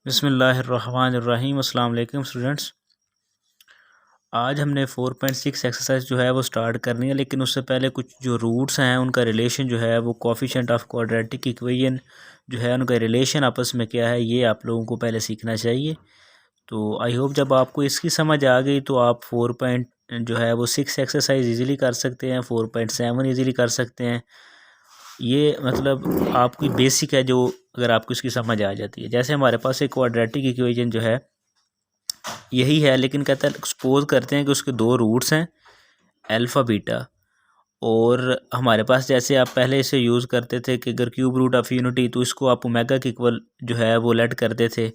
बिस्मिल्लाहिर्रहमानिर्रहीम। अस्सलाम वालेकुम स्टूडेंट्स। आज हमने 4.6 एक्सरसाइज जो है वो स्टार्ट करनी है, लेकिन उससे पहले कुछ जो रूट्स हैं उनका रिलेशन जो है वो कोफिशिएंट ऑफ क्वाड्रेटिक इक्वेशन जो है उनका रिलेशन आपस में क्या है ये आप लोगों को पहले सीखना चाहिए। तो आई होप जब आपको इसकी समझ आ गई तो आप 4.6 एक्सरसाइज इजीली कर सकते हैं, 4.7 इजीली कर सकते हैं। ये मतलब आपकी बेसिक है जो अगर आपको इसकी समझ आ जाती है। जैसे हमारे पास एक क्वाड्रेटिक इक्वेशन जो है यही है, लेकिन कहता है सपोज करते हैं कि उसके दो रूट्स हैं अल्फ़ा बीटा, और हमारे पास जैसे आप पहले इसे यूज़ करते थे कि अगर क्यूब रूट ऑफ यूनिटी तो इसको आप ओमेगा के इक्वल जो है वो लेट करते थे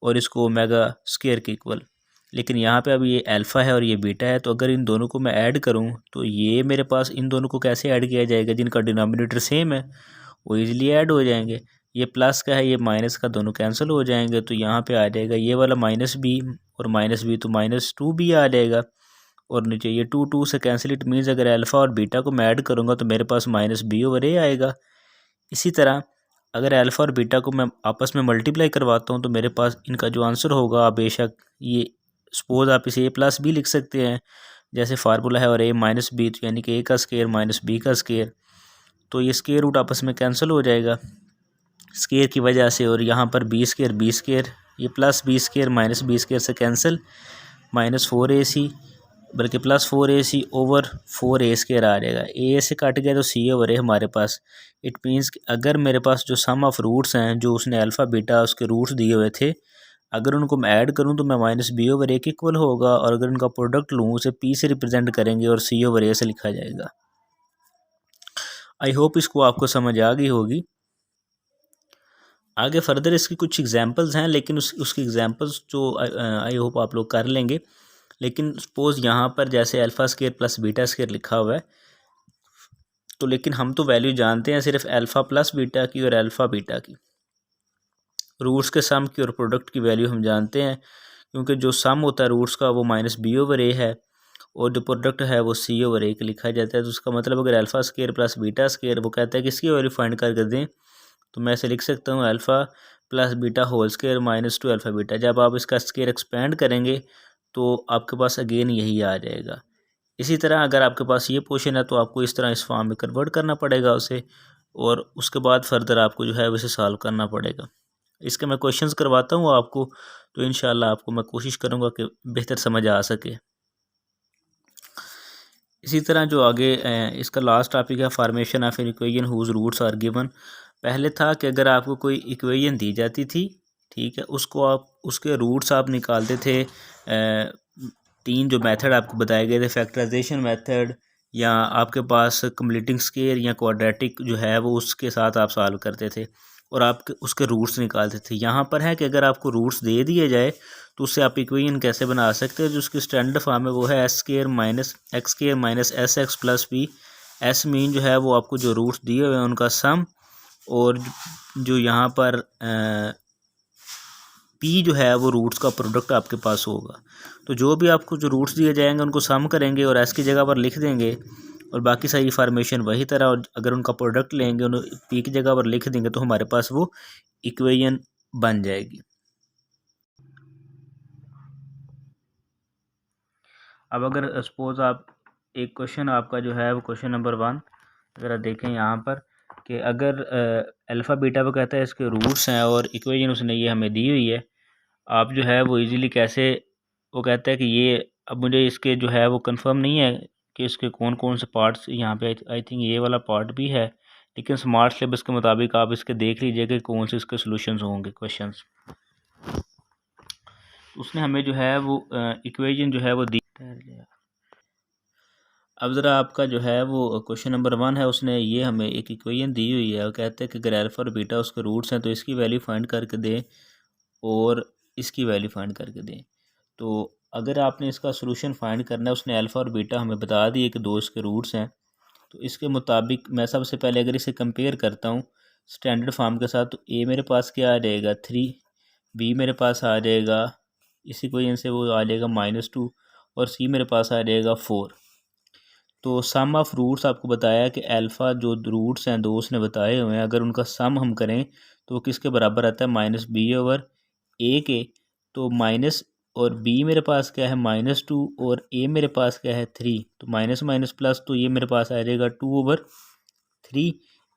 और इसको ओमेगा स्क्वायर के इक्वल। लेकिन यहाँ पे अब ये अल्फ़ा है और ये बीटा है, तो अगर इन दोनों को मैं ऐड करूँ तो ये मेरे पास इन दोनों को कैसे ऐड किया जाएगा, जिनका डिनोमिनेटर सेम है वो इजीली ऐड हो जाएंगे। ये प्लस का है ये माइनस का, दोनों कैंसिल हो जाएंगे, तो यहाँ पे आ जाएगा ये वाला माइनस बी और माइनस बी, तो माइनस टू बी आ जाएगा। और नीचे ये टू टू से कैंसिल, इट मीन्स अगर अल्फ़ा और बीटा को मैं ऐड करूँगा तो मेरे पास माइनस बी ओवर ए आएगा। इसी तरह अगर अल्फ़ा और बीटा को मैं आपस में मल्टीप्लाई करवाता हूँ तो मेरे पास इनका जो आंसर होगा, बेशक ये सपोज आप इसे ए प्लस बी लिख सकते हैं जैसे फार्मूला है, और ए माइनस बी तो यानी कि ए का स्केयर माइनस बी का स्केयर, तो ये स्केयर रूट आपस में कैंसिल हो जाएगा स्केयर की वजह से। और यहाँ पर बी स्केयर ये plus b square minus b square से कैंसिल, माइनस 4ac बल्कि plus 4ac over 4a square आ जाएगा। ए से कट गया तो सी ओवर ए हमारे पास। इट मीन्स अगर मेरे पास जो सम ऑफ रूट्स हैं जो उसने अल्फ़ा बीटा उसके रूट्स दिए हुए थे, अगर उनको मैं ऐड करूं तो मैं माइनस बी ओवर ए के इक्वल होगा, और अगर उनका प्रोडक्ट लूँ उसे पी से रिप्रेजेंट करेंगे और सी ओवर ए से लिखा जाएगा। आई होप इसको आपको समझ आ गई होगी। आगे फर्दर इसकी कुछ एग्जांपल्स हैं, लेकिन उसकी एग्जांपल्स जो आई होप आप लोग कर लेंगे। लेकिन सपोज यहाँ पर जैसे alpha square plus beta square लिखा हुआ है, तो लेकिन हम तो वैल्यू जानते हैं सिर्फ अल्फ़ा प्लस बीटा की और अल्फ़ा बीटा की, रूट्स के सम की और प्रोडक्ट की वैल्यू हम जानते हैं, क्योंकि जो सम होता है रूट्स का वो माइनस बी ओवर ए है और जो प्रोडक्ट है वो सी ओवर ए के लिखा जाता है। तो उसका मतलब अगर alpha square plus beta square वो कहता है कि इसकी वैल्यू फाइंड करके दें, तो मैं ऐसे लिख सकता हूँ alpha plus beta whole square minus two alpha beta. जब आप इसका स्केयर एक्सपेंड करेंगे तो आपके पास अगेन यही आ जाएगा। इसी तरह अगर आपके पास ये पोर्शन है तो आपको इस तरह इस फॉर्म में कन्वर्ट करना पड़ेगा उसे, और उसके बाद फर्दर आपको जो है वैसे सॉल्व करना पड़ेगा। इसके मैं क्वेश्चंस करवाता हूँ आपको, तो इंशाल्लाह आपको मैं कोशिश करूँगा कि बेहतर समझ आ सके। इसी तरह जो आगे इसका लास्ट टॉपिक है formation of an equation whose roots are given. पहले था कि अगर आपको कोई इक्वेशन दी जाती थी, ठीक है, उसको आप उसके रूट्स आप निकालते थे। तीन जो मेथड आपको बताए गए थे, फैक्टराइजेशन मेथड, या आपके पास कंप्लीटिंग स्केयर या क्वाड्रेटिक जो है वो उसके साथ आप सॉल्व करते थे और आप उसके रूट्स निकालते थे। यहाँ पर है कि अगर आपको रूट्स दे दिए जाए तो उससे आप इक्वेशन कैसे बना सकते हैं। जो उसकी स्टैंडर्ड फॉर्म है वो है s square minus s x plus b. S mean जो है वो आपको जो रूट्स दिए हुए हैं उनका सम, और जो यहाँ पर पी जो है वो रूट्स का प्रोडक्ट आपके पास होगा। तो जो भी आपको जो रूट्स दिए जाएंगे उनको सम करेंगे और एस की जगह पर लिख देंगे, और बाकी सारी फॉर्मेशन वही तरह, और अगर उनका प्रोडक्ट लेंगे उन्हें पी की जगह पर लिख देंगे तो हमारे पास वो इक्वेशन बन जाएगी। अब अगर सपोज आप एक क्वेश्चन आपका जो है वो क्वेश्चन नंबर 1 ज़रा देखें यहाँ पर कि अगर अल्फ़ा बीटा पे कहता है इसके रूट्स हैं और इक्वेशन उसने ये हमें दी हुई है, आप जो है वो इजीली कैसे, वो कहता है कि ये, अब मुझे इसके जो है वो कंफर्म नहीं है कि इसके कौन कौन से पार्ट्स यहाँ पे, आई थिंक ये वाला पार्ट भी है, लेकिन स्मार्ट सिलेबस के मुताबिक आप इसके देख लीजिए कि कौन से इसके सोल्यूशंस होंगे क्वेश्चंस। उसने हमें जो है वो इक्वेशन जो है वो दी। अब ज़रा आपका जो है वो क्वेश्चन नंबर 1 है, उसने ये हमें एक इक्वेशन दी हुई है और कहते हैं कि अगर अल्फ़ा और बीटा उसके रूट्स हैं तो इसकी वैल्यू फाइंड करके दें और इसकी वैल्यू फाइंड करके दें। तो अगर आपने इसका सोल्यूशन फाइंड करना है, उसने अल्फ़ा और बीटा हमें बता दिए कि दो इसके रूट्स हैं, तो इसके मुताबिक मैं सबसे पहले अगर इसे कंपेयर करता हूँ स्टैंडर्ड फॉर्म के साथ, तो ए मेरे पास क्या आ जाएगा 3, बी मेरे पास आ जाएगा इसी इक्वेशन से वो आ जाएगा -2, और सी मेरे पास आ जाएगा 4। तो सम ऑफ रूट्स आपको बताया कि अल्फ़ा जो रूट्स हैं दो उसने बताए हुए हैं, अगर उनका सम हम करें तो वो किसके बराबर आता है -b ओवर ए के, तो माइनस और बी मेरे पास क्या है -2 और ए मेरे पास क्या है 3, तो माइनस माइनस प्लस, तो ये मेरे पास आ जाएगा 2/3।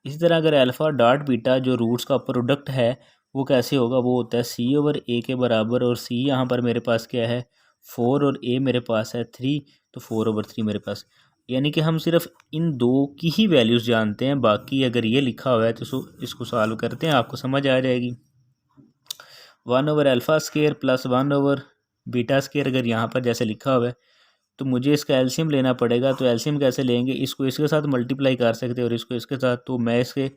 इसी तरह अगर अल्फ़ा डॉट बीटा जो रूट्स का प्रोडक्ट है वो कैसे होगा, वो होता है c/a के बराबर, और c यहाँ पर मेरे पास क्या है 4 और a मेरे पास है 3, तो 4/3 मेरे पास। यानी कि हम सिर्फ इन दो की ही वैल्यूज़ जानते हैं, बाकी अगर ये लिखा हुआ है तो इसको सॉल्व करते हैं, आपको समझ आ जाएगी। 1/α² प्लस 1/β², अगर यहाँ पर जैसे लिखा हुआ है तो मुझे इसका एलसीएम लेना पड़ेगा। तो एलसीएम कैसे लेंगे, इसको इसके साथ मल्टीप्लाई कर सकते हैं और इसको इसके साथ, तो मैं इसके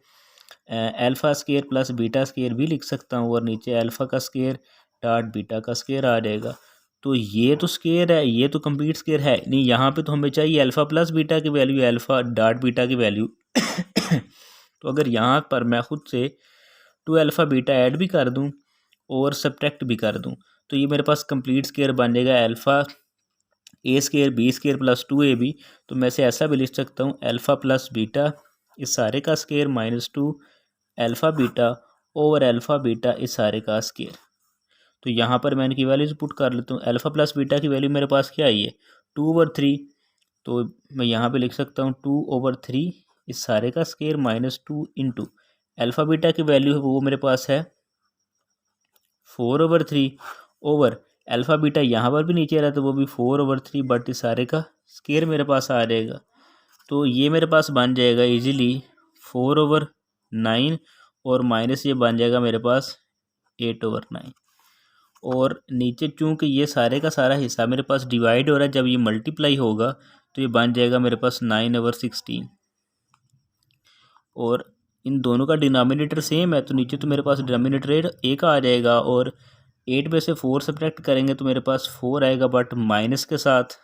α² प्लस β² भी लिख सकता हूँ, और नीचे अल्फ़ा का स्केयर डॉट बीटा का स्केयर आ जाएगा। तो ये तो स्केयर है, ये तो कंप्लीट स्केयर है नहीं, यहाँ पे तो हमें चाहिए अल्फ़ा प्लस बीटा की वैल्यू, अल्फ़ा डॉट बीटा की वैल्यू। तो अगर यहाँ पर मैं खुद से 2α बीटा ऐड भी कर दूँ और सब्ट्रैक्ट भी कर दूँ, तो ये मेरे पास कंप्लीट स्केयर बन जाएगा α² b² प्लस 2ab। तो मैं इसे ऐसा भी लिख सकता हूँ अल्फ़ा प्लस बीटा इस सारे का square -2 alpha beta over alpha beta इस सारे का स्केयर। तो यहाँ पर मैं इनकी वैल्यूज पुट कर लेता हूँ। अल्फ़ा प्लस बीटा की वैल्यू मेरे पास क्या आई है 2/3, तो मैं यहाँ पे लिख सकता हूँ 2/3 इस सारे का स्केयर -2 इंटू अल्फ़ा बीटा की वैल्यू है वो मेरे पास है 4/3 ओवर अल्फ़ा बीटा यहाँ पर भी नीचे आ रहा है तो वो भी 4/3, बट इस सारे का स्केयर मेरे पास आ जाएगा। तो ये मेरे पास बन जाएगा इजीली 4/9, और माइनस ये बन जाएगा मेरे पास 8/9, और नीचे चूंकि ये सारे का सारा हिस्सा मेरे पास डिवाइड हो रहा है, जब ये मल्टीप्लाई होगा तो ये बन जाएगा मेरे पास 9/16, और इन दोनों का डिनोमिनेटर सेम है तो नीचे तो मेरे पास डिनोमिनेटर ए का आ जाएगा, और 8 में से 4 सब्ट्रैक्ट करेंगे तो मेरे पास 4 आएगा बट माइनस के साथ,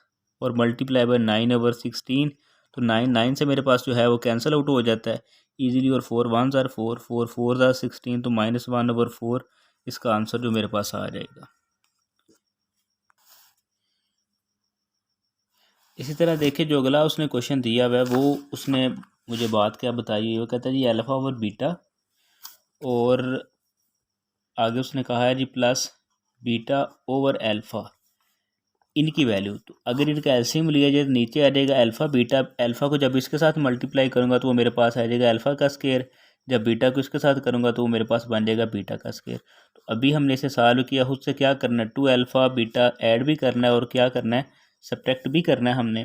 और मल्टीप्लाई बाय 9/16, तो 9 से मेरे पास जो है वो कैंसिल आउट हो जाता है इजीली, और 4 1s are 4, 4 4s are 16, तो -1/4 इसका आंसर जो मेरे पास आ जाएगा। इसी तरह देखिए जो अगला उसने क्वेश्चन दिया हुआ है वो उसने मुझे बात क्या बताई है, वो कहता है जी अल्फ़ा ओवर बीटा, और आगे उसने कहा है जी प्लस बीटा ओवर अल्फ़ा इनकी वैल्यू। तो अगर इनका एलसीएम लिया जाए तो नीचे आ जाएगा अल्फ़ा बीटा, अल्फ़ा को जब इसके साथ मल्टीप्लाई करूँगा तो वो मेरे पास आ जाएगा अल्फ़ा का स्केयर, जब बीटा को इसके साथ करूँगा तो वो मेरे पास बन जाएगा बीटा का स्केयर। तो अभी हमने इसे सॉल्व किया, उससे क्या करना है 2α बीटा ऐड भी करना है और क्या करना है सब्ट्रैक्ट भी करना है हमने।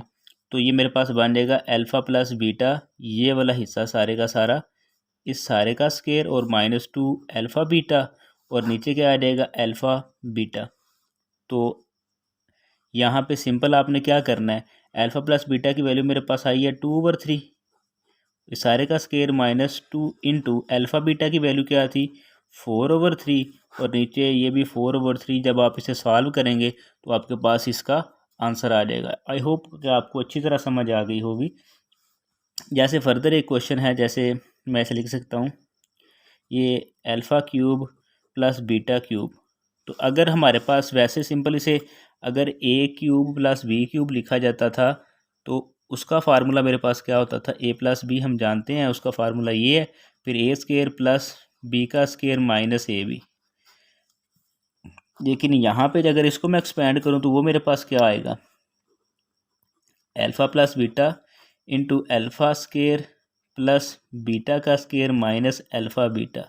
तो ये मेरे पास बन जाएगा अल्फ़ा प्लस बीटा, ये वाला हिस्सा सारे का सारा इस सारे का स्केयर, और -2 अल्फ़ा बीटा, और नीचे क्या आ जाएगा अल्फ़ा बीटा। तो यहाँ पे सिंपल आपने क्या करना है, अल्फ़ा प्लस बीटा की वैल्यू मेरे पास आई है 2/3, इस सारे का स्केयर -2 इंटू अल्फ़ा बीटा की वैल्यू क्या थी 4/3, और नीचे ये भी 4/3। जब आप इसे सॉल्व करेंगे तो आपके पास इसका आंसर आ जाएगा। आई होप कि आपको अच्छी तरह समझ आ गई होगी। जैसे फर्दर एक क्वेश्चन है, जैसे मैं इसे लिख सकता हूँ ये alpha cube plus beta cube. तो अगर हमारे पास वैसे सिंपल इसे अगर ए क्यूब प्लस बी क्यूब लिखा जाता था तो उसका फार्मूला मेरे पास क्या होता था, ए प्लस बी हम जानते हैं उसका फार्मूला ये है, फिर ए स्केयर प्लस बी का स्केयर माइनस ए बी। लेकिन यहाँ पे अगर इसको मैं एक्सपेंड करूँ तो वो मेरे पास क्या आएगा alpha plus beta into alpha square plus beta का square minus alpha beta,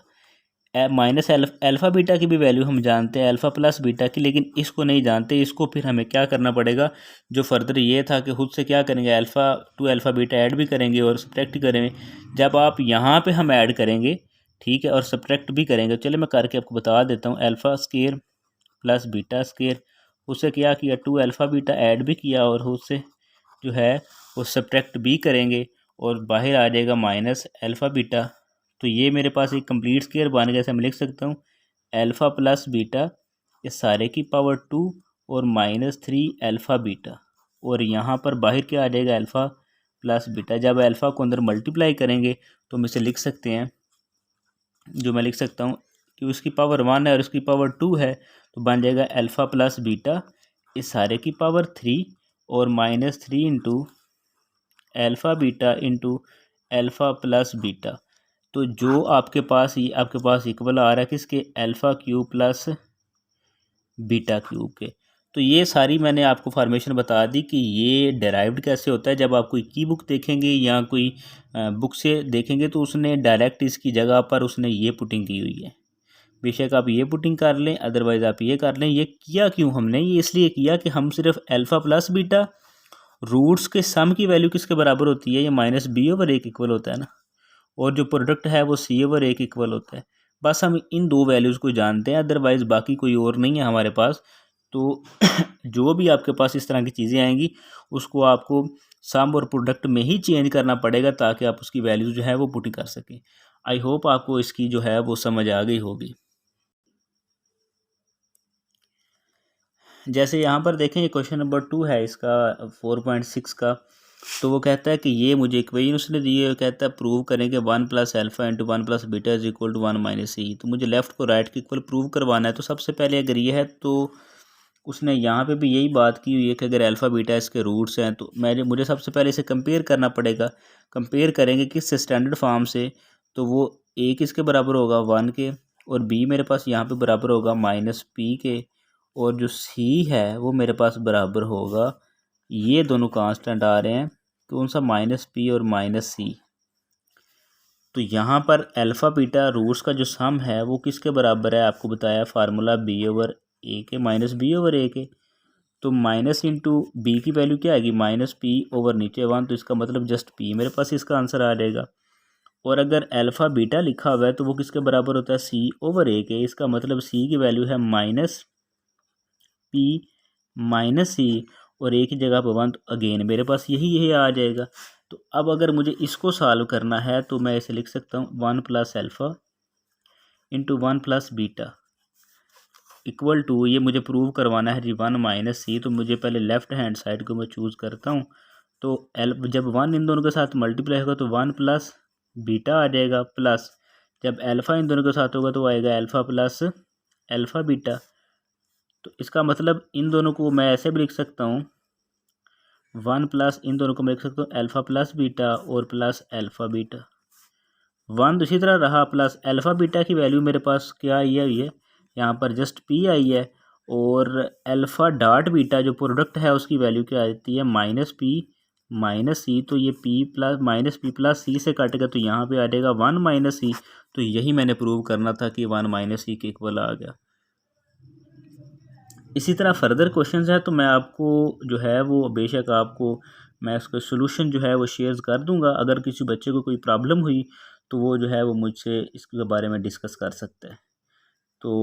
minus alpha beta की भी वैल्यू हम जानते हैं अल्फ़ा प्लस बीटा की, लेकिन इसको नहीं जानते। इसको फिर हमें क्या करना पड़ेगा, जो फर्दर ये था कि खुद से क्या करेंगे अल्फ़ा 2α बीटा ऐड भी करेंगे और सब्ट्रैक्ट करेंगे। जब आप यहाँ पे हम ऐड करेंगे ठीक है और सब्ट्रैक्ट भी करेंगे, चलिए मैं करके आपको बता देता हूँ। Alpha square plus beta square, उससे क्या किया 2α बीटा ऐड भी किया और उससे जो है वो सब्ट्रैक्ट भी करेंगे और बाहर आ जाएगा माइनस अल्फ़ा बीटा। तो ये मेरे पास एक कंप्लीट स्केयर बन गया। मैं लिख सकता हूँ अल्फ़ा प्लस बीटा इस सारे की पावर 2 और -3 अल्फ़ा बीटा, और यहाँ पर बाहर क्या आ जाएगा अल्फ़ा प्लस बीटा। जब अल्फ़ा को अंदर मल्टीप्लाई करेंगे तो हम इसे लिख सकते हैं, जो मैं लिख सकता हूँ कि उसकी पावर 1 है और उसकी पावर 2 है, तो बन जाएगा अल्फ़ा प्लस बीटा इस सारे की पावर 3 और -3 into alpha beta into alpha plus beta. तो जो आपके पास इक्वल आ रहा है किसके alpha cube plus beta cube के। तो ये सारी मैंने आपको फॉर्मेशन बता दी कि ये डेराइव्ड कैसे होता है। जब आप कोई की बुक देखेंगे या कोई बुक से देखेंगे तो उसने डायरेक्ट इसकी जगह पर उसने ये पुटिंग की हुई है। बेशक आप ये पुटिंग कर लें, अदरवाइज़ आप ये कर लें। ये किया क्यों हमने? ये इसलिए किया कि हम सिर्फ अल्फ़ा प्लस बीटा रूट्स के सम की वैल्यू किसके बराबर होती है? ये माइनस बी ओवर ए के इक्वल होता है ना, और जो प्रोडक्ट है वो सी ओवर ए के इक्वल होता है। बस हम इन दो वैल्यूज़ को जानते हैं, अदरवाइज़ बाकी कोई और नहीं है हमारे पास। तो जो भी आपके पास इस तरह की चीज़ें आएंगी उसको आपको सम और प्रोडक्ट में ही चेंज करना पड़ेगा ताकि आप उसकी वैल्यू जो है वो पुट कर सकें। आई होप आपको इसकी जो है वो समझ आ गई होगी। जैसे यहाँ पर देखें, ये क्वेश्चन नंबर 2 है इसका 4.6 का। तो वो कहता है कि ये मुझे इक्वेशन उसने दी है, कहता है प्रूव करें कि 1 plus alpha into 1 plus beta is equal to 1 minus E. तो मुझे लेफ्ट को राइट के इक्वल प्रूव करवाना है। तो सबसे पहले अगर ये है तो उसने यहाँ पे भी यही बात की हुई है कि अगर अल्फ़ा बीटा इसके रूट्स हैं तो मुझे सबसे पहले इसे कंपेयर करना पड़ेगा। कंपेयर करेंगे किस स्टैंडर्ड फॉर्म से, तो वो ए किसके बराबर होगा 1 के, और बी मेरे पास यहाँ पे बराबर होगा माइनस पी के, और जो सी है वो मेरे पास बराबर होगा, ये दोनों कांस्टेंट आ रहे हैं कौन सा, माइनस पी और माइनस सी। तो यहाँ पर अल्फ़ा बीटा रूट्स का जो सम है वो किसके बराबर है? आपको बताया फार्मूला बी ओवर ए के माइनस बी ओवर ए के। तो माइनस इंटू बी की वैल्यू क्या आएगी? माइनस पी ओवर नीचे 1, तो इसका मतलब जस्ट पी मेरे पास इसका आंसर आ जाएगा। और अगर अल्फ़ा बीटा लिखा हुआ है तो वो किसके बराबर होता है? सी ओवर ए के। इसका मतलब सी की वैल्यू है माइनस पी माइनस सी, और ए की जगह पर 1, तो अगेन मेरे पास यही आ जाएगा। तो अब अगर मुझे इसको सॉल्व करना है तो मैं इसे लिख सकता हूँ 1 plus alpha into 1 plus beta equal to, ये मुझे प्रूव करवाना है जी 1 माइनस सी। तो मुझे पहले लेफ्ट हैंड साइड को मैं चूज़ करता हूँ। तो जब 1 इन दोनों के साथ मल्टीप्लाई होगा तो 1 प्लस बीटा आ जाएगा, प्लस जब अल्फ़ा इन दोनों के साथ होगा तो आएगा अल्फ़ा प्लस अल्फ़ा बीटा। तो इसका मतलब इन दोनों को मैं ऐसे भी लिख सकता हूँ, 1 प्लस इन दोनों को मैं लिख सकता हूँ अल्फ़ा प्लस बीटा और प्लस अल्फ़ा बीटा। 1 दूसरी तरह रहा, प्लस अल्फ़ा बीटा की वैल्यू मेरे पास क्या आई है? ये यहाँ पर जस्ट पी आई है, और अल्फ़ा डॉट बीटा जो प्रोडक्ट है उसकी वैल्यू क्या आती है? Minus P minus C. तो ये P plus minus P plus C से काटेगा तो यहाँ पे आ जाएगा 1 माइनस सी। तो यही मैंने प्रूव करना था कि 1 माइनस सी के इक्वल आ गया। इसी तरह फर्दर क्वेश्चंस है तो मैं आपको जो है वो बेशक आपको मैं उसका सोल्यूशन जो है वो शेयर कर दूंगा। अगर किसी बच्चे को कोई प्रॉब्लम हुई तो वो जो है वो मुझसे इसके बारे में डिस्कस कर सकता है। तो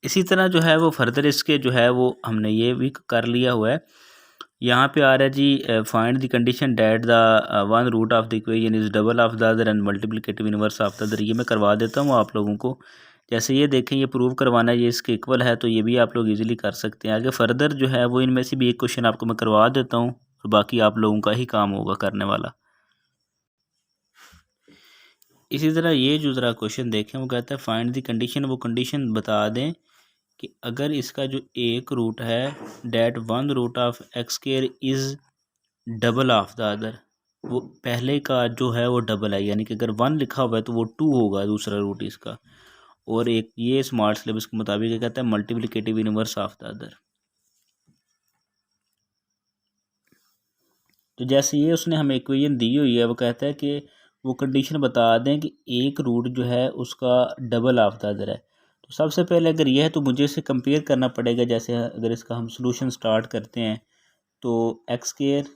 इसी तरह जो है वो फर्दर इसके जो है वो हमने ये भी कर लिया हुआ है। यहाँ पे आ रहा है जी find the condition that the one root of the equation is double of the other and multiplicative inverse of the other. ये मैं करवा देता हूँ आप लोगों को। जैसे ये देखें, ये प्रूव करवाना है ये इसके इक्वल है, तो ये भी आप लोग इजीली कर सकते हैं। आगे फर्दर जो है वो इनमें से भी एक क्वेश्चन आपको मैं करवा देता हूँ, और बाकी आप लोगों का ही काम होगा करने वाला। इसी तरह ये जो ज़रा क्वेश्चन देखें, वो कहता है फाइंड द कंडीशन, वो कंडीशन बता दें कि अगर इसका जो एक रूट है that one root of x square is double of the other, वो पहले का जो है वो डबल है, यानी कि अगर 1 लिखा हुआ है तो वो 2 होगा दूसरा रूट इसका। और एक ये स्मार्ट सिलेबस के मुताबिक क्या कहता है? Multiplicative inverse of the other. तो जैसे ये उसने हमें इक्वेशन दी हुई है, वो कहता है कि वो कंडीशन बता दें कि एक रूट जो है उसका डबल ऑफ द अदर है। तो सबसे पहले अगर ये है तो मुझे इसे कंपेयर करना पड़ेगा। जैसे अगर इसका हम सोल्यूशन स्टार्ट करते हैं तो x square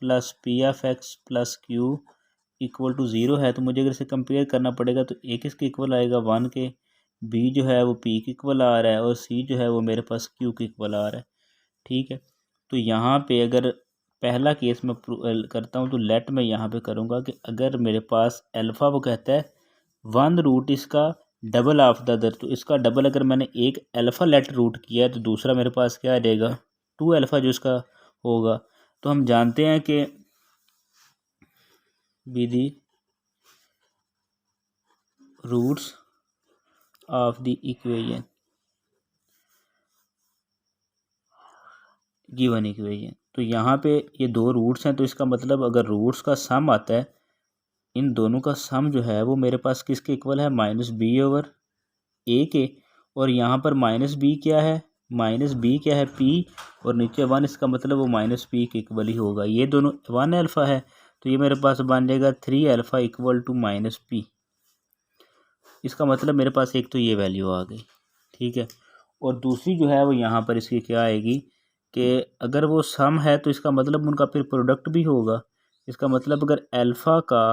plus p of x plus q equal to 0 है। तो मुझे अगर इसे कंपेयर करना पड़ेगा तो ए किसके इक्वल आएगा? 1 के, बी जो है वो पी के इक्वल आ रहा है, और सी जो है वो मेरे पास क्यू के इक्वल आ रहा है। ठीक है, तो यहाँ पे अगर पहला केस मैं करता हूँ तो लेट मैं यहाँ पे करूँगा कि अगर मेरे पास अल्फ़ा, वो कहता है 1 रूट इसका डबल ऑफ द अदर, तो इसका डबल अगर मैंने एक अल्फ़ा लेट रूट किया है तो दूसरा मेरे पास क्या आ जाएगा? 2 अल्फ़ा जो इसका होगा। तो हम जानते हैं कि विधि roots of the equation given equation, तो यहाँ पे ये दो रूट्स हैं, तो इसका मतलब अगर रूट्स का सम आता है, इन दोनों का सम जो है वो मेरे पास किसके इक्वल है? माइनस बी ओवर ए के, और यहाँ पर माइनस बी क्या है, माइनस बी क्या है पी, और नीचे 1, इसका मतलब वो माइनस पी के इक्वल ही होगा। ये दोनों 1 अल्फ़ा है तो ये मेरे पास बन जाएगा 3 alpha equal to minus p. इसका मतलब मेरे पास एक तो ये वैल्यू आ गई, ठीक है। और दूसरी जो है वो यहाँ पर इसकी क्या आएगी कि अगर वो सम है तो इसका मतलब उनका फिर प्रोडक्ट भी होगा। इसका मतलब अगर अल्फ़ा का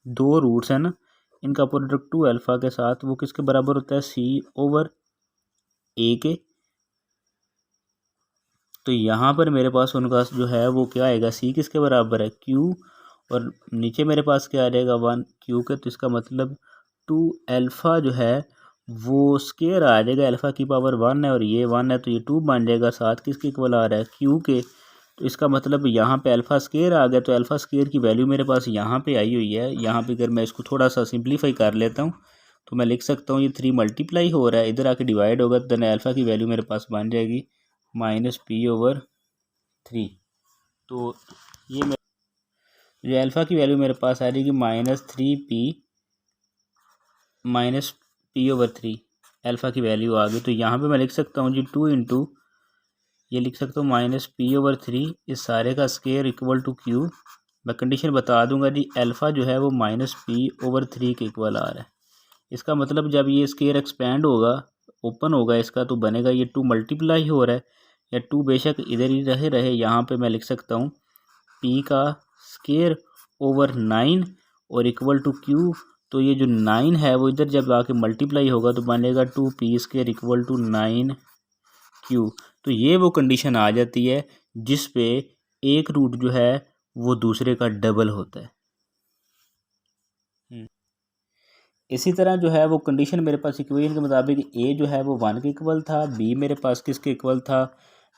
2 रूट्स है ना, इनका प्रोडक्ट 2 अल्फ़ा के साथ वो किसके बराबर होता है, सी ओवर ए के। तो यहाँ पर मेरे पास उनका जो है वो क्या आएगा, सी किसके बराबर है, क्यू, और नीचे मेरे पास क्या आ जाएगा 1 क्यू के। तो इसका मतलब 2 अल्फ़ा जो है वो स्केयर आ जाएगा, अल्फ़ा की पावर 1 है और ये 1 है तो ये 2 बन जाएगा, साथ किसके इक्वल आ रहा है, क्यू के। तो इसका मतलब यहाँ पे अल्फ़ा स्केयर आ गया, तो अल्फ़ा स्केयर की वैल्यू मेरे पास यहाँ पे आई हुई है। यहाँ पे अगर मैं इसको थोड़ा सा सिंप्लीफाई कर लेता हूँ तो मैं लिख सकता हूँ ये 3 मल्टीप्लाई हो रहा है, इधर आके डिवाइड होगा तो देन अल्फ़ा की वैल्यू मेरे पास बन जाएगी माइनस पी ओवर 3। तो ये अल्फ़ा की वैल्यू मेरे पास आ जाएगी minus 3p minus P over 3, alpha की वैल्यू आ गई। तो यहाँ पे मैं लिख सकता हूँ जी 2 इंटू ये लिख सकता हूँ माइनस पी ओवर 3, इस सारे का स्केयर इक्वल टू क्यू। मैं कंडीशन बता दूंगा जी, अल्फ़ा जो है वो माइनस पी ओवर 3 के इक्वल आ रहा है। इसका मतलब जब ये स्केयर एक्सपेंड होगा, ओपन होगा इसका, तो बनेगा ये 2 मल्टीप्लाई हो रहा है, या 2 बेशक इधर ही रहे यहाँ पे मैं लिख सकता हूँ पी का स्केयर ओवर 9 और इक्वल टू क्यू। तो ये जो 9 है वो इधर जब आके मल्टीप्लाई होगा तो बनेगा 2p square equal to 9q। तो ये वो कंडीशन आ जाती है जिस पे एक रूट जो है वो दूसरे का डबल होता है। इसी तरह जो है वो कंडीशन मेरे पास इक्वेशन के मुताबिक ए जो है वो 1 के इक्वल था, बी मेरे पास किसके इक्वल था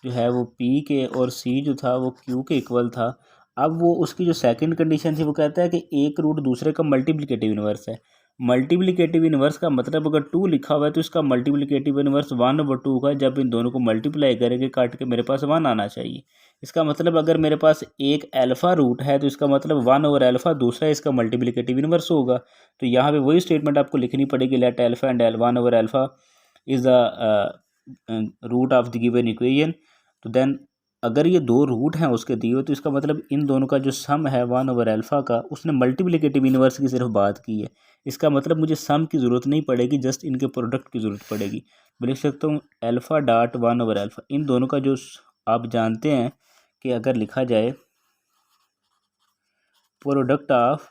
जो है वो पी के, और सी जो था वो क्यू के इक्वल था। अब वो उसकी जो सेकंड कंडीशन थी वो कहता है कि एक रूट दूसरे का मल्टीप्लिकेटिव इन्वर्स है। मल्टीप्लिकेटिव इन्वर्स का मतलब अगर 2 लिखा हुआ है तो इसका मल्टीप्लिकेटिव इन्वर्स 1/2 का, जब इन दोनों को मल्टीप्लाई करेंगे काट के मेरे पास 1 आना चाहिए। इसका मतलब अगर मेरे पास एक अल्फ़ा रूट है तो इसका मतलब 1 ओवर अल्फ़ा दूसरा इसका मल्टीप्लिकेटिव इन्वर्स होगा। तो यहाँ पे वही स्टेटमेंट आपको लिखनी पड़ेगी, let alpha and 1 over alpha is the root of the given equation. तो देन अगर ये 2 रूट हैं उसके दिए हुए तो इसका मतलब इन दोनों का जो सम है 1 ओवर अल्फ़ा का, उसने मल्टीप्लिकेटिव इन्वर्स की सिर्फ बात की है। इसका मतलब मुझे सम की ज़रूरत नहीं पड़ेगी, जस्ट इनके प्रोडक्ट की ज़रूरत पड़ेगी। मैं लिख सकता हूँ अल्फ़ा डॉट 1 ओवर अल्फ़ा, इन दोनों का जो आप जानते हैं कि अगर लिखा जाए प्रोडक्ट ऑफ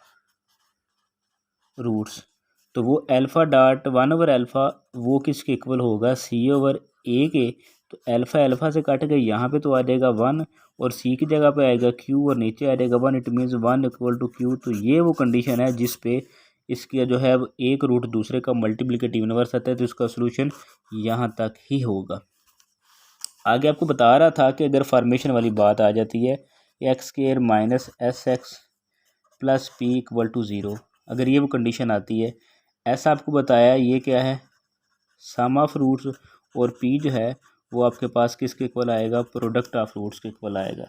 रूट्स, तो वो अल्फ़ा डॉट 1 ओवर अल्फ़ा वो किसके इक्वल होगा, सी ओवर ए के। तो अल्फ़ा अल्फ़ा से काट गए, यहाँ पे तो आ जाएगा 1 और सी की जगह पे आएगा क्यू और नीचे आ जाएगा 1, it means 1 equal to q. तो ये वो कंडीशन है जिस पे इसका जो है एक रूट दूसरे का मल्टीप्लिकेटिव इन्वर्स आता है, तो इसका सोल्यूशन यहाँ तक ही होगा। आगे आपको बता रहा था कि अगर फॉर्मेशन वाली बात आ जाती है, x square minus s x plus p equal to 0, अगर ये वो कंडीशन आती है, ऐसा आपको बताया ये क्या है, सम ऑफ रूट्स, और पी जो है वो आपके पास किसके इक्वल आएगा, प्रोडक्ट ऑफ रूट्स के इक्वल आएगा।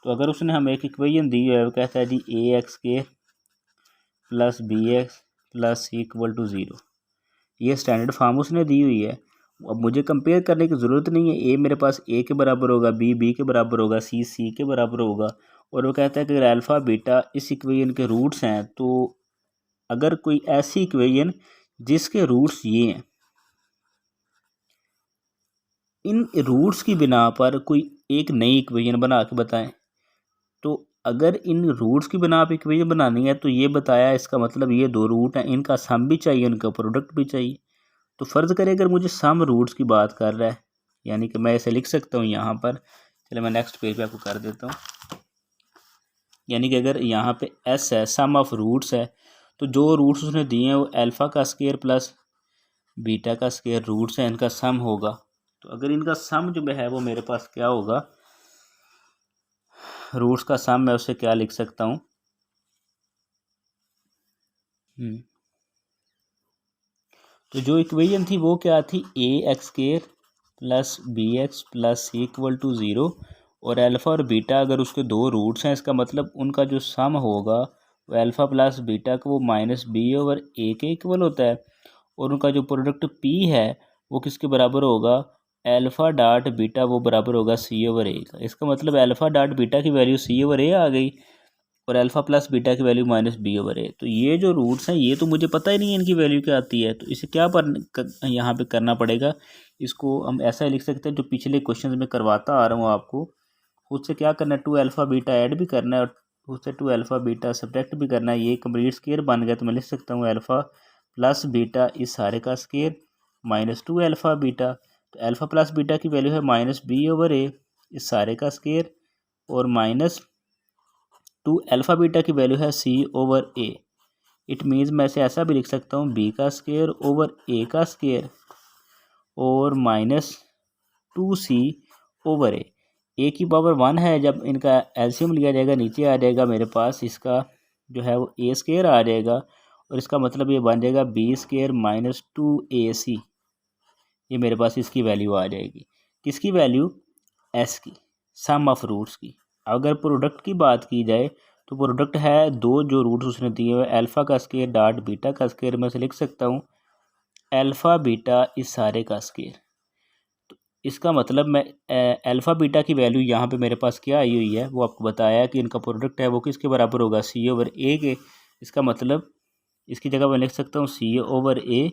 तो अगर उसने हमें एक इक्वेशन दी है, वो कहता है जी ए एक्स के plus B x plus C equal to 0, ये स्टैंडर्ड फार्म उसने दी हुई है। अब मुझे कंपेयर करने की ज़रूरत नहीं है, ए मेरे पास ए के बराबर होगा, बी के बराबर होगा, सी के बराबर होगा। और वो कहता है कि अगर अल्फ़ा बीटा इस इक्वेशन के रूट्स हैं, तो अगर कोई ऐसी इक्वेशन जिसके रूट्स ये हैं, इन रूट्स की बिना पर कोई एक नई इक्वेशन बना के बताएं। तो अगर इन रूट्स की बिना पर इक्वेशन बनानी है तो ये बताया, इसका मतलब ये 2 रूट हैं, इनका सम भी चाहिए, इनका प्रोडक्ट भी चाहिए। तो फ़र्ज़ करें अगर मुझे सम रूट्स की बात कर रहा है, यानी कि मैं इसे लिख सकता हूँ यहाँ पर, चलो मैं नेक्स्ट पेज पे आपको कर देता हूँ। यानी कि अगर यहाँ पे एस है, सम ऑफ रूट्स है, तो जो रूट्स उसने दिए हैं वो अल्फ़ा का स्क्वायर प्लस बीटा का स्क्वायर रूट्स हैं, इनका सम होगा। तो अगर इनका सम जो है वो मेरे पास क्या होगा, रूट्स का सम, मैं उसे क्या लिख सकता हूँ, तो जो इक्वेशन थी वो क्या थी, A X square plus B x plus C equal to 0, और अल्फ़ा और बीटा अगर उसके 2 रूट्स हैं, इसका मतलब उनका जो सम होगा वो अल्फ़ा प्लस बीटा का वो माइनस बी ओवर ए के इक्वल होता है। और उनका जो प्रोडक्ट पी है वो किसके बराबर होगा, अल्फ़ा डॉट बीटा वो बराबर होगा सी ओवर ए का। इसका मतलब अल्फ़ा डॉट बीटा की वैल्यू सी ओवर ए आ गई और अल्फ़ा प्लस बीटा की वैल्यू माइनस बी ओवर ए। तो ये जो रूट्स हैं ये तो मुझे पता ही नहीं है इनकी वैल्यू क्या आती है, तो इसे क्या यहाँ पे करना पड़ेगा, इसको हम ऐसा लिख सकते हैं जो पिछले क्वेश्चन में करवाता आ रहा हूँ आपको। उससे क्या करना है, 2 अल्फ़ा बीटा ऐड भी करना है और उससे 2 अल्फ़ा बीटा सब्ट्रैक्ट भी करना है। ये कंप्लीट स्क्वायर बन गया तो मैं लिख सकता हूँ अल्फ़ा प्लस बीटा इस सारे का स्क्वायर माइनस 2 अल्फ़ा बीटा। तो अल्फ़ा प्लस बीटा की वैल्यू है माइनस बी ओवर ए इस सारे का स्क्वायर और माइनस 2 अल्फ़ा बीटा की वैल्यू है सी ओवर ए। इट मीन्स मैं इसे ऐसा भी लिख सकता हूँ बी का स्क्वायर ओवर ए का स्क्वायर और माइनस 2c ओवर ए की पावर 1 है। जब इनका एलसीएम लिया जाएगा नीचे आ जाएगा मेरे पास इसका जो है वो ए स्क्वायर आ जाएगा और इसका मतलब ये बन जाएगा बी स्क्वायर माइनस 2ac। ये मेरे पास इसकी वैल्यू आ जाएगी, किसकी वैल्यू, एस की, सम ऑफ रूट्स की। अगर प्रोडक्ट की बात की जाए तो प्रोडक्ट है दो जो रूट्स उसने दिए हुए अल्फ़ा का स्क्वायर डॉट बीटा का स्क्वायर, मैं से लिख सकता हूँ अल्फ़ा बीटा इस सारे का स्क्वायर। तो इसका मतलब मैं अल्फ़ा बीटा की वैल्यू यहाँ पे मेरे पास क्या आई हुई है वो आपको बताया कि इनका प्रोडक्ट है वो किसके बराबर होगा, सी ओवर ए के। इसका मतलब इसकी जगह मैं लिख सकता हूँ सी ओवर ए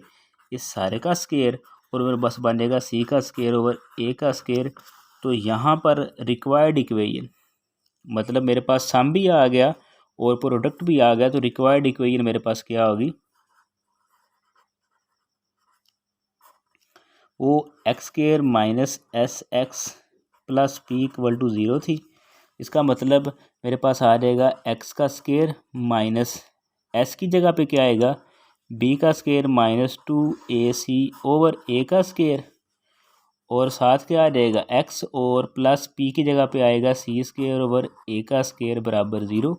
इस सारे का स्क्वायर और मेरे बस बन जाएगा सी का स्क्वायर ओवर ए का स्क्वायर। तो यहाँ पर रिक्वायर्ड इक्वेशन मतलब मेरे पास सम भी आ गया और प्रोडक्ट भी आ गया, तो रिक्वायर्ड इक्वेशन मेरे पास क्या होगी, वो x square minus s x plus p equal to 0 थी। इसका मतलब मेरे पास आ जाएगा एक्स का स्क्वायर माइनस एस की जगह पे क्या आएगा बी का स्क्वायर माइनस 2ac ओवर ए का स्क्वायर और साथ क्या आ जाएगा एक्स और प्लस पी की जगह पे आएगा सी स्क्वायर ओवर ए का स्क्वायर बराबर 0।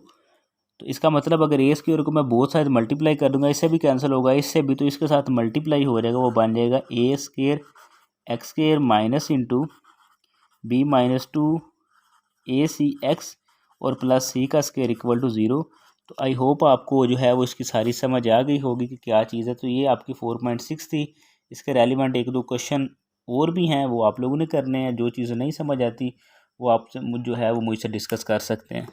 तो इसका मतलब अगर ए स्क्वायर को मैं बोथ साइड मल्टीप्लाई कर दूंगा, इससे भी कैंसिल होगा, इससे भी, तो इसके साथ मल्टीप्लाई हो जाएगा, वो बन जाएगा A square X square minus into B minus 2ac और प्लस सी का स्क्वायर इक्वल टू 0। तो आई होप आपको जो है वो इसकी सारी समझ आ गई होगी कि क्या चीज़ है। तो ये आपकी 4.6 थी। इसके रेलिवेंट एक दो क्वेश्चन और भी हैं वो आप लोगों ने करने हैं। जो चीज़ें नहीं समझ आती वो आप जो है वो मुझसे डिस्कस कर सकते हैं।